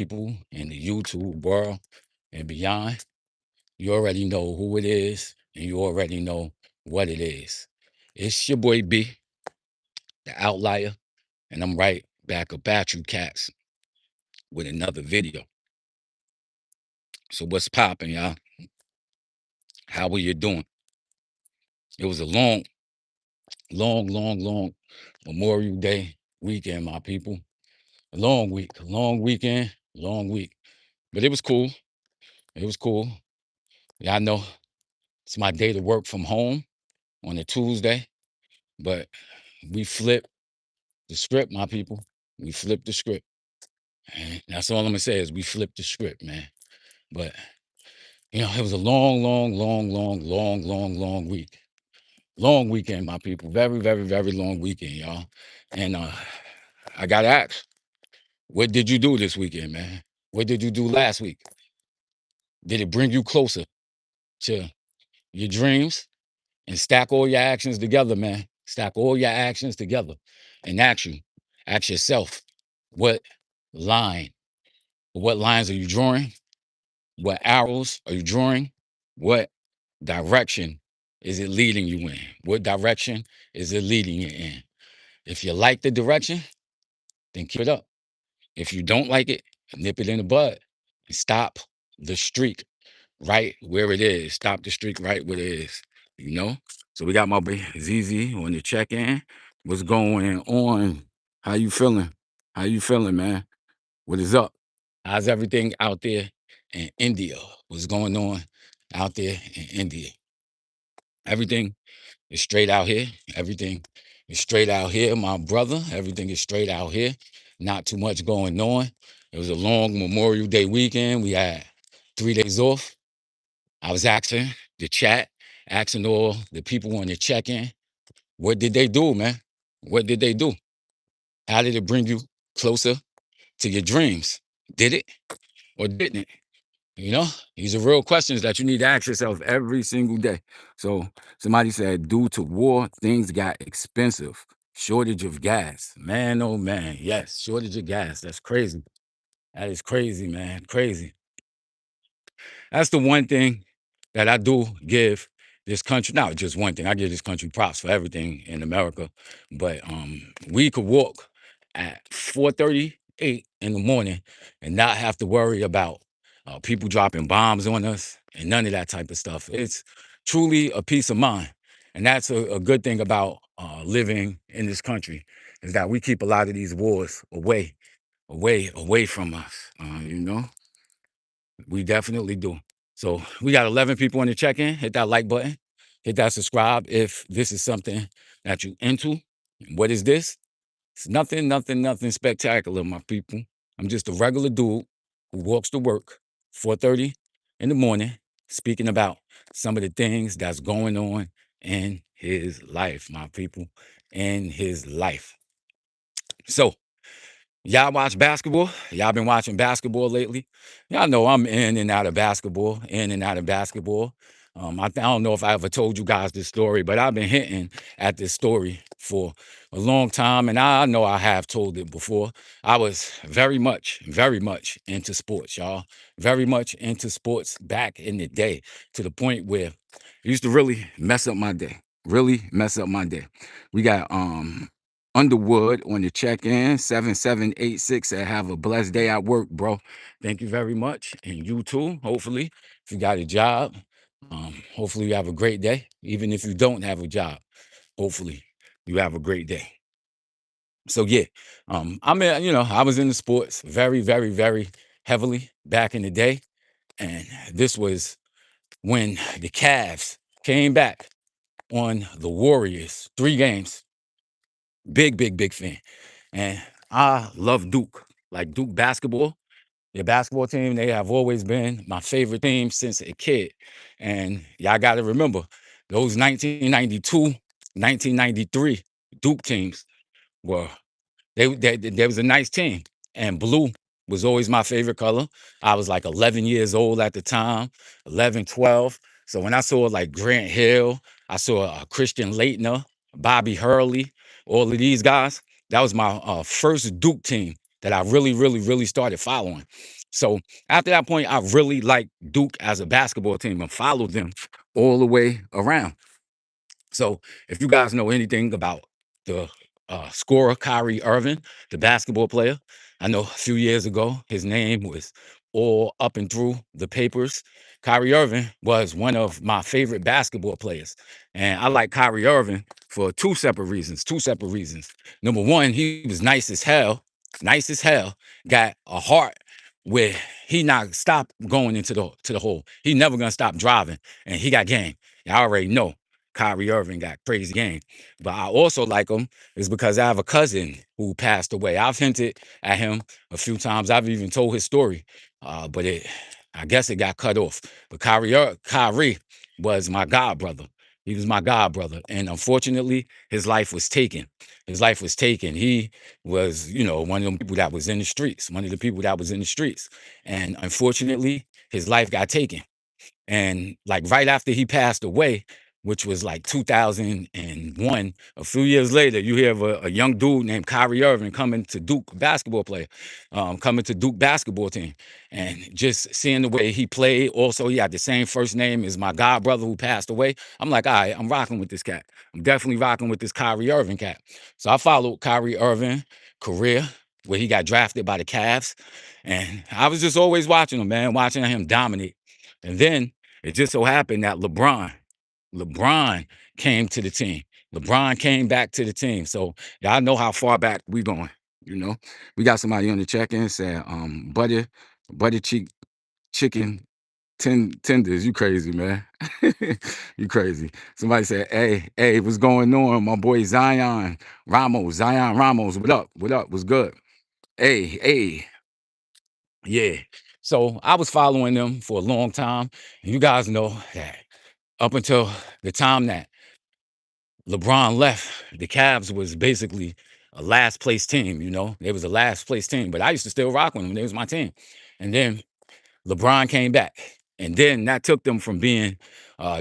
people in the YouTube world and beyond. You already know who it is, and you already know what it is. It's your boy B, the outlier, and I'm right back about you cats with another video. So what's popping, y'all? How are you doing? It was a long Memorial Day weekend, my people. A long week, a long weekend, long week. But it was cool. It was cool. Y'all know it's my day to work from home on a Tuesday, but we flipped the script, my people. We flipped the script. And that's all I'm gonna say is we flipped the script, man. But it was a long week. Long weekend, my people. Very long weekend, y'all. And I got asked, what did you do this weekend, man? What did you do last week? Did it bring you closer to your dreams? And stack all your actions together, man. Stack all your actions together and ask yourself, what line, what lines are you drawing? What arrows are you drawing? What direction is it leading you in? What direction is it leading you in? If you like the direction, then keep it up. If you don't like it, nip it in the bud and stop the streak right where it is. Stop the streak right where it is. You know? So we got my boy ZZ on the check-in. What's going on? How you feeling? How you feeling, man? What is up? How's everything out there in India? What's going on out there in India? Everything is straight out here. Everything is straight out here, my brother. Everything is straight out here. Not too much going on. It was a long Memorial Day weekend. We had 3 days off. I was asking the chat, asking all the people on the check-in, what did they do, man? What did they do? How did it bring you closer to your dreams? Did it or didn't it? You know, these are real questions that you need to ask yourself every single day. So somebody said, due to war, things got expensive. Shortage of gas. Man, oh man. Yes, shortage of gas. That's crazy. That is crazy, man. Crazy. That's the one thing that I do give this country, not just one thing, I give this country props for everything in America. But we could walk at 4:38 in the morning and not have to worry about people dropping bombs on us and none of that type of stuff. It's truly a peace of mind. And that's a good thing about living in this country, is that we keep a lot of these wars away from us. We definitely do. So we got 11 people on the check-in. Hit that like button. Hit that subscribe if this is something that you into. What is this? It's nothing spectacular, my people. I'm just a regular dude who walks to work 4:30 in the morning, speaking about some of the things that's going on in his life, my people, in his life. So y'all watch basketball? Y'all been watching basketball lately? Y'all know I'm in and out of basketball, in and out of basketball. I don't know if I ever told you guys this story, but I've been hinting at this story for a long time, and I know I have told it before. I was very much into sports, y'all. Very much into sports back in the day, to the point where it used to really mess up my day. Really mess up my day. We got Underwood on the check-in, 7786 said, have a blessed day at work, bro. Thank you very much. And you too, hopefully, if you got a job, hopefully you have a great day. Even if you don't have a job, hopefully you have a great day. So yeah, I was into sports very heavily back in the day. And this was when the Cavs came back on the Warriors, 3 games. Big fan. And I love Duke, like Duke basketball. Your basketball team, they have always been my favorite team since a kid. And y'all got to remember, those 1992, 1993 Duke teams were, there was a nice team. And blue was always my favorite color. I was like 11 years old at the time, 11, 12. So when I saw like Grant Hill, I saw Christian Laettner, Bobby Hurley, all of these guys, that was my first Duke team that I really, really, really started following. So after that point, I really liked Duke as a basketball team and followed them all the way around. So if you guys know anything about the scorer Kyrie Irving, the basketball player, I know a few years ago his name was all up and through the papers. Kyrie Irving was one of my favorite basketball players, and I like Kyrie Irving for two separate reasons. Two separate reasons. Number one, he was nice as hell, nice as hell. Got a heart where he not stop going into the hole. He never gonna stop driving, and he got game. I already know. Kyrie Irving got crazy game. But I also like him is because I have a cousin who passed away. I've hinted at him a few times. I've even told his story, but I guess it got cut off. But Kyrie was my god brother. He was my god brother, and unfortunately, his life was taken. His life was taken. He was, one of them people that was in the streets. One of the people that was in the streets, and unfortunately, his life got taken. And like right after he passed away, which was like 2001, a few years later, you hear of a young dude named Kyrie Irving coming to Duke basketball player, coming to Duke basketball team. And just seeing the way he played, also he had the same first name as my god brother who passed away. I'm like, all right, I'm rocking with this cat. I'm definitely rocking with this Kyrie Irving cat. So I followed Kyrie Irving career where he got drafted by the Cavs. And I was just always watching him, man, watching him dominate. And then it just so happened that LeBron came to the team. LeBron came back to the team. So y'all know how far back we going. You know, we got somebody on the check-in saying, butter cheek chicken tenders. You crazy, man. You crazy. Somebody said, hey, what's going on? My boy Zion Ramos. What up? What up? What's good? Hey, yeah. So I was following them for a long time. And you guys know that up until the time that LeBron left, the Cavs was basically a last place team, They was a last place team, but I used to still rock with them. They was my team. And then LeBron came back. And then that took them from being, a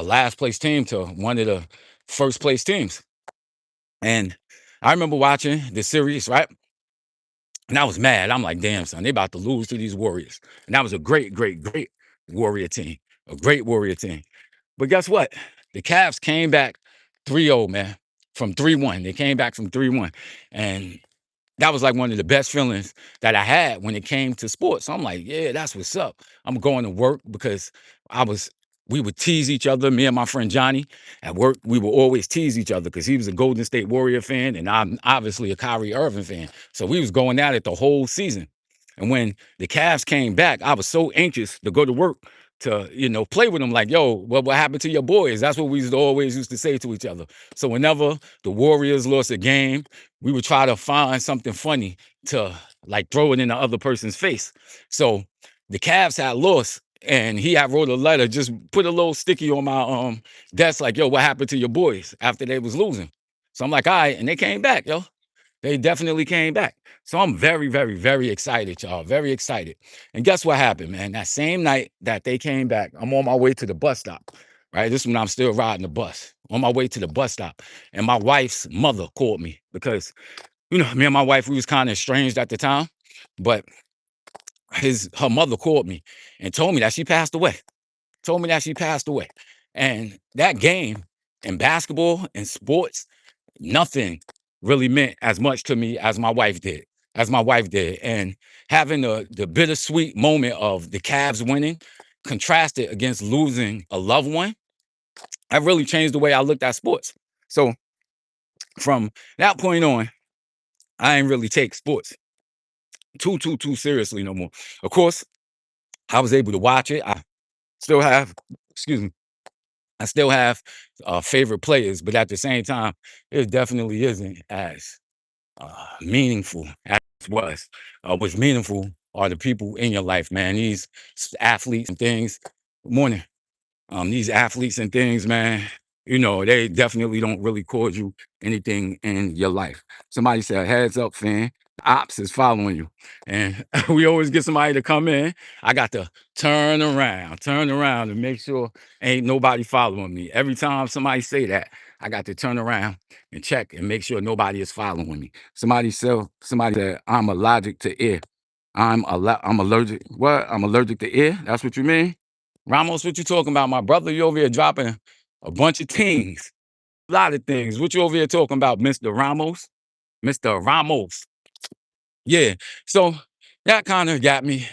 last place team to one of the first place teams. And I remember watching the series, right? And I was mad. I'm like, damn, son, they about to lose to these Warriors. And that was a great, great, great Warrior team. A great Warrior team. But guess what? The Cavs came back 3-0, man, from 3-1. They came back from 3-1. And that was like one of the best feelings that I had when it came to sports. So I'm like, yeah, that's what's up. I'm going to work because we would tease each other. Me and my friend Johnny at work, we would always tease each other because he was a Golden State Warrior fan and I'm obviously a Kyrie Irving fan. So we was going at it the whole season. And when the Cavs came back, I was so anxious to go to work to, play with them. Like, yo, what happened to your boys? That's what we always used to say to each other. So whenever the Warriors lost a game, we would try to find something funny to like throw it in the other person's face. So the Cavs had lost and he had wrote a letter, just put a little sticky on my desk, like, yo, what happened to your boys after they was losing? So I'm like, all right, and they came back, yo. They definitely came back. So I'm very, very, very excited, y'all. Very excited. And guess what happened, man? That same night that they came back, I'm on my way to the bus stop, right? This is when I'm still riding the bus. On my way to the bus stop. And my wife's mother called me because, me and my wife, we was kind of estranged at the time. But her mother called me and told me that she passed away. Told me that she passed away. And that game in basketball and sports, nothing really meant as much to me as my wife did. And having the bittersweet moment of the Cavs winning contrasted against losing a loved one, that really changed the way I looked at sports. So from that point on, I ain't really take sports too seriously no more. Of course, I was able to watch it. I still have, excuse me, I still have favorite players, but at the same time, it definitely isn't as meaningful as it was. What's meaningful are the people in your life, man. These athletes and things. Good morning. These athletes and things, man, they definitely don't really cause you anything in your life. Somebody said, heads up, fan. Ops is following you. And we always get somebody to come in. I got to turn around and make sure ain't nobody following me. Every time somebody say that, I got to turn around and check and make sure nobody is following me. Somebody said I'm allergic to air. I'm allergic. What? I'm allergic to air? That's what you mean? Ramos, what you talking about? My brother, you over here dropping a bunch of things. A lot of things. What you over here talking about, Mr. Ramos? Mr. Ramos. Yeah. So that kind of got me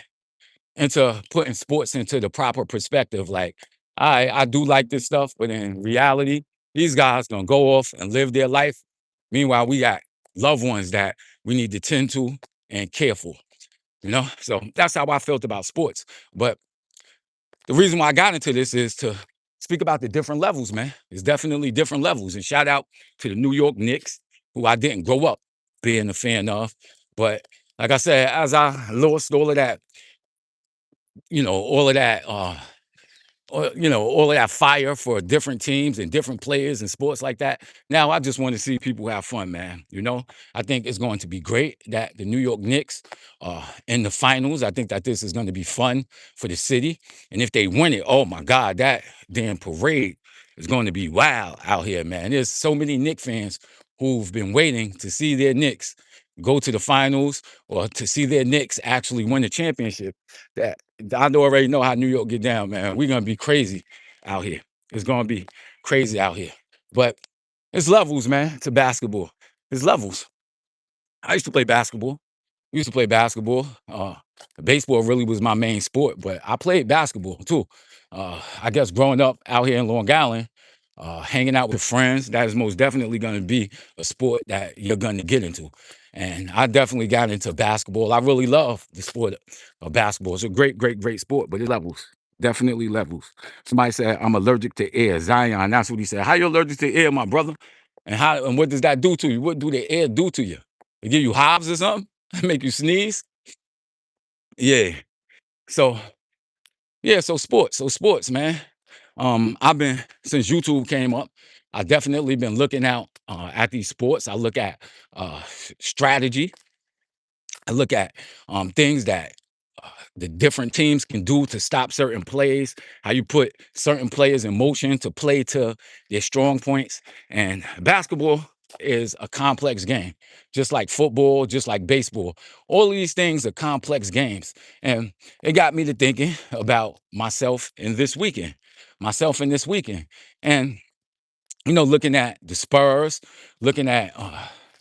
into putting sports into the proper perspective. Like, I do like this stuff, but in reality, these guys gonna go off and live their life. Meanwhile, we got loved ones that we need to tend to and care for. So that's how I felt about sports. But the reason why I got into this is to speak about the different levels, man. It's definitely different levels. And shout out to the New York Knicks, who I didn't grow up being a fan of. But like I said, as I lost all of that, all of that all of that fire for different teams and different players and sports like that. Now I just want to see people have fun, man. I think it's going to be great that the New York Knicks are in the finals. I think that this is going to be fun for the city. And if they win it, oh my God, that damn parade is going to be wild out here, man. There's so many Knicks fans who've been waiting to see their Knicks go to the finals or to see their Knicks actually win the championship. That I already know how New York get down, man. We're gonna be crazy out here. It's gonna be crazy out here. But it's levels, man, to basketball. It's levels. I used to play basketball. Used to play basketball. Baseball really was my main sport, but I played basketball too. I guess growing up out here in Long Island, hanging out with friends, that is most definitely going to be a sport that you're going to get into. And I definitely got into basketball. I really love the sport of basketball. It's a great, great, great sport, but it levels. Definitely levels. Somebody said, I'm allergic to air. Zion, that's what he said. How you allergic to air, my brother? And what does that do to you? What do the air do to you? It give you hives or something? Make you sneeze? Yeah. So yeah, so sports, man. I've been since YouTube came up, I definitely been looking out at these sports. I look at strategy. I look at things that the different teams can do to stop certain plays, how you put certain players in motion to play to their strong points. And basketball is a complex game, just like football, just like baseball. All of these things are complex games. And it got me to thinking about myself in this weekend. And looking at the Spurs, looking at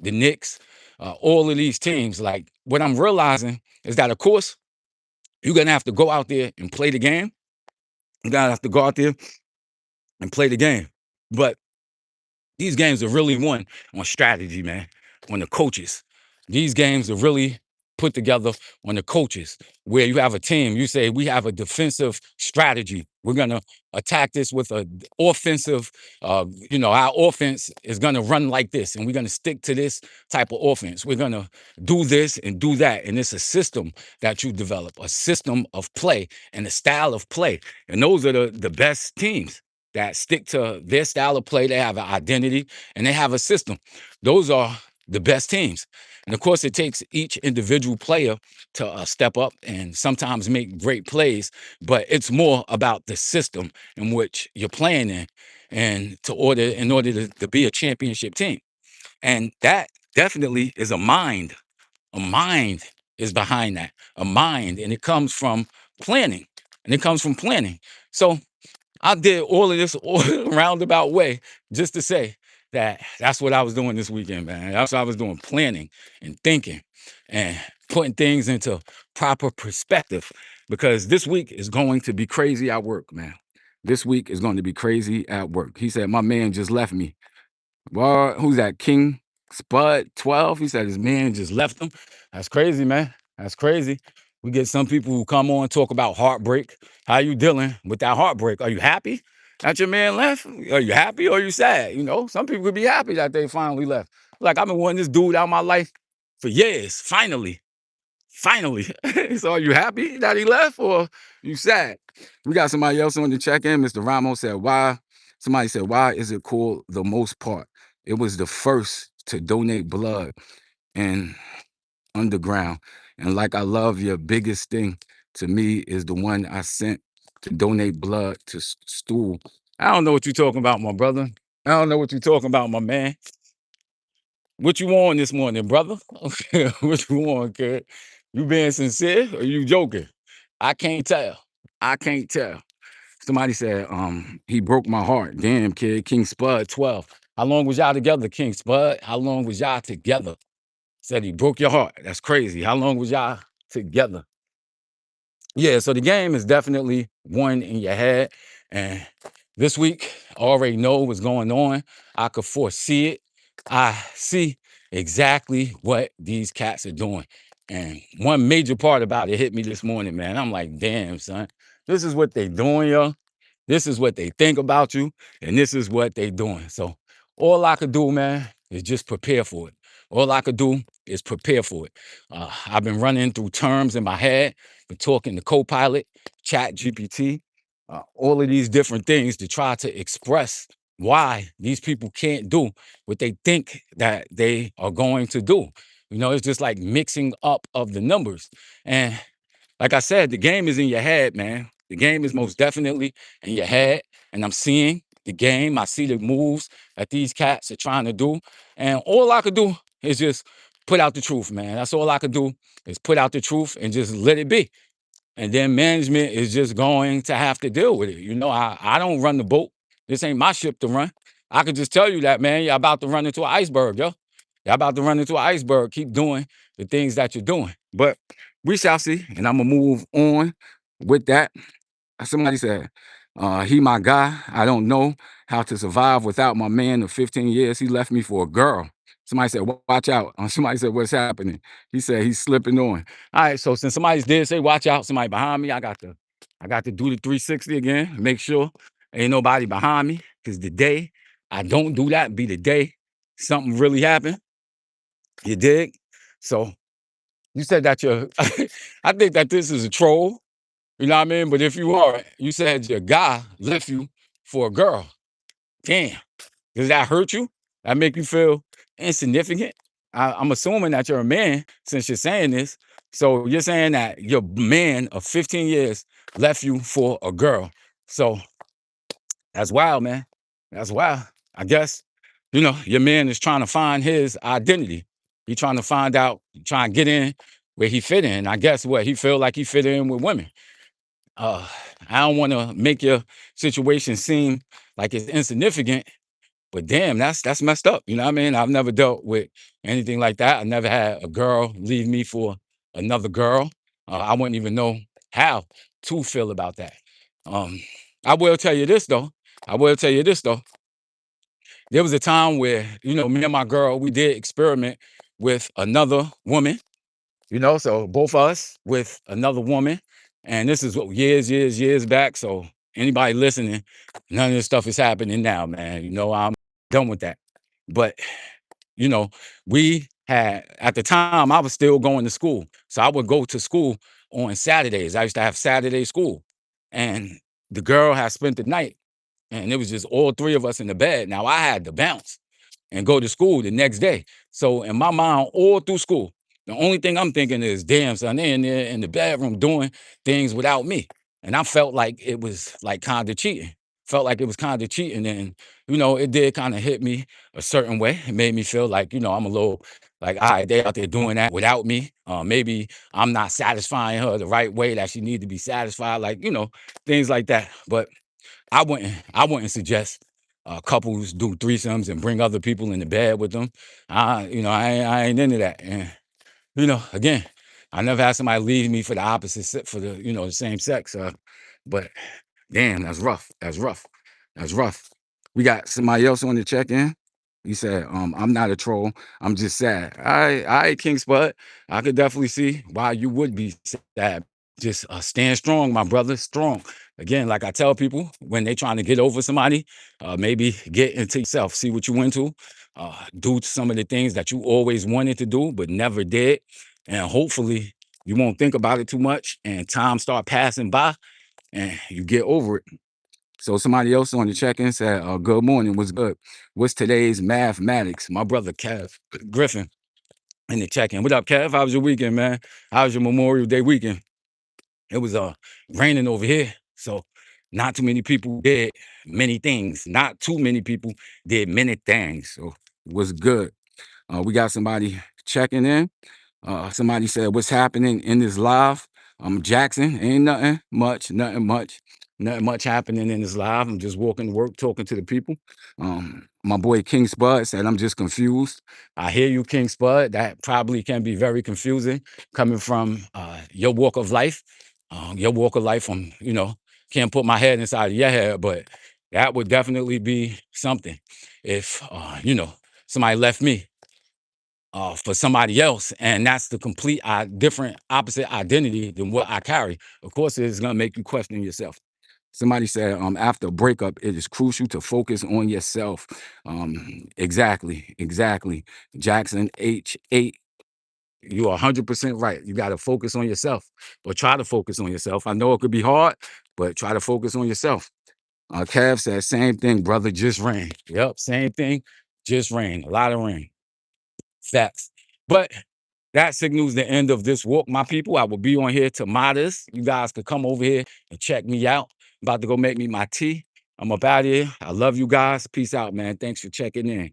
the Knicks, all of these teams, like what I'm realizing is that, of course, you're going to have to go out there and play the game. You're going to have to go out there and play the game. But these games are really won on strategy, man, on the coaches. These games are really put together on the coaches, where you have a team, you say, we have a defensive strategy. We're going to attack this with an offensive, our offense is going to run like this, and we're going to stick to this type of offense. We're going to do this and do that. And it's a system that you develop, a system of play and a style of play. And those are the best teams that stick to their style of play. They have an identity and they have a system. Those are the best teams. And of course, it takes each individual player to step up and sometimes make great plays, but it's more about the system in which you're playing in, and in order to be a championship team. And that definitely is a mind. A mind is behind that. A mind, and it comes from planning. So I did all of this all roundabout way just to say that that's what I was doing this weekend, man. That's what I was doing, planning and thinking and putting things into proper perspective, because this week is going to be crazy at work, man. This week is going to be crazy at work. He said, my man just left me. Well, who's that? King Spud 12? He said his man just left him. That's crazy, man. That's crazy. We get some people who come on talk about heartbreak. How you dealing with that heartbreak? Are you happy that your man left? Are you happy or are you sad? Some people could be happy that they finally left. Like, I've been wanting this dude out of my life for years. Finally. So are you happy that he left or you sad? We got somebody else on the check-in. Mr. Ramos said, why? Somebody said, why is it called The Most Part? It was the first to donate blood and underground. And like, I love your biggest thing to me is the one I sent to donate blood to stool. I don't know what you're talking about, my brother. I don't know what you're talking about, my man. What you on this morning, brother? What you on, kid? You being sincere or you joking? I can't tell. I can't tell. Somebody said, he broke my heart. Damn, kid. King Spud, 12. How long was y'all together, King Spud? How long was y'all together? Said he broke your heart. That's crazy. How long was y'all together? Yeah, so the game is definitely one in your head. And this week, I already know what's going on. I could foresee it. I see exactly what these cats are doing. And one major part about it hit me this morning, man. I'm like, damn, son, this is what they doing, yo. This is what they think about you, and this is what they doing. So all I could do, man, is just prepare for it. All I could do is prepare for it. I've been running through terms in my head, been talking to Copilot, Chat GPT, all of these different things to try to express why these people can't do what they think that they are going to do. You know, it's just like mixing up of the numbers. And like I said, the game is in your head, man. The game is most definitely in your head. And I'm seeing the game. I see the moves that these cats are trying to do. And all I could do is just put out the truth, man. That's all I could do is put out the truth and just let it be. And then management is just going to have to deal with it. You know, I don't run the boat. This ain't my ship to run. I could just tell you that, man, you're about to run into an iceberg, yo. You're about to run into an iceberg. Keep doing the things that you're doing. But we shall see. And I'm going to move on with that. Somebody said, he my guy. I don't know how to survive without my man of 15 years. He left me for a girl. Somebody said, watch out. Somebody said, what's happening? He said, he's slipping on. All right, so since somebody did say, watch out, somebody behind me, I got to do the 360 again, make sure ain't nobody behind me, because the day I don't do that be the day something really happened. You dig? So you said that you're, I think that this is a troll. You know what I mean? But if you are, you said your guy left you for a girl. Damn. Does that hurt you? That make you feel insignificant? I'm assuming that you're a man since you're saying this. So you're saying that your man of 15 years left you for a girl. So that's wild, man. That's wild. I guess, your man is trying to find his identity. He trying to find out, trying to get in where he fit in. I guess what he feel like he fit in with women. uh, I don't want to make your situation seem like it's insignificant, but damn, that's messed up. You know what I mean? I've never dealt with anything like that. I never had a girl leave me for another girl. I wouldn't even know how to feel about that. Um, I will tell you this though. I will tell you this though. There was a time where, me and my girl, we did experiment with another woman, so both of us with another woman. And this is what years back. So anybody listening, none of this stuff is happening now, man. I'm done with that. But, you know, we had at the time I was still going to school. So I would go to school on Saturdays. I used to have Saturday school. And the girl had spent the night. And it was just all three of us in the bed. Now I had to bounce and go to school the next day. So in my mind, all through school, the only thing I'm thinking is, damn, son, they in there in the bedroom doing things without me. And I felt like it was like kind of cheating. Felt like it was kind of cheating. And, it did kind of hit me a certain way. It made me feel like, I'm a little like, all right, they out there doing that without me. Maybe I'm not satisfying her the right way that she need to be satisfied. Like, things like that. But I wouldn't suggest couples do threesomes and bring other people in the bed with them. I ain't into that. And again, I never had somebody leave me for the opposite for the same sex. But damn, that's rough. That's rough. That's rough. We got somebody else on the check in. He said, I'm not a troll. I'm just sad. All right, King Spud. I could definitely see why you would be sad. Just stand strong, my brother. Strong. Again, like I tell people, when they trying to get over somebody, maybe get into yourself, see what you into, do some of the things that you always wanted to do but never did, and hopefully you won't think about it too much, and time start passing by, and you get over it. So somebody else on the check-in said, good morning, what's good? What's today's mathematics? My brother Kev Griffin in the check-in. What up, Kev? How was your weekend, man? How was your Memorial Day weekend? It was raining over here, so Not too many people did many things. Not too many people did many things. So it was good. We got somebody checking in. Somebody said, "What's happening in this live?" Jackson, ain't nothing much happening in this live. I'm just walking to work, talking to the people. My boy King Spud said, "I'm just confused." I hear you, King Spud. That probably can be very confusing coming from your walk of life. Your walk of life, can't put my head inside of your head, but that would definitely be something if, somebody left me for somebody else, and that's the complete different opposite identity than what I carry. Of course, it's gonna make you question yourself. Somebody said, after a breakup, it is crucial to focus on yourself. Exactly. Jackson H8, you are 100% right. You got to focus on yourself, or try to focus on yourself. I know it could be hard, but try to focus on yourself. Kev said, same thing, brother, just rain. Yep, same thing, just rain. A lot of rain. Facts. But that signals the end of this walk, my people. I will be on here to modest. You guys could come over here and check me out. I'm about to go make me my tea. I'm up out of here. I love you guys. Peace out, man. Thanks for checking in.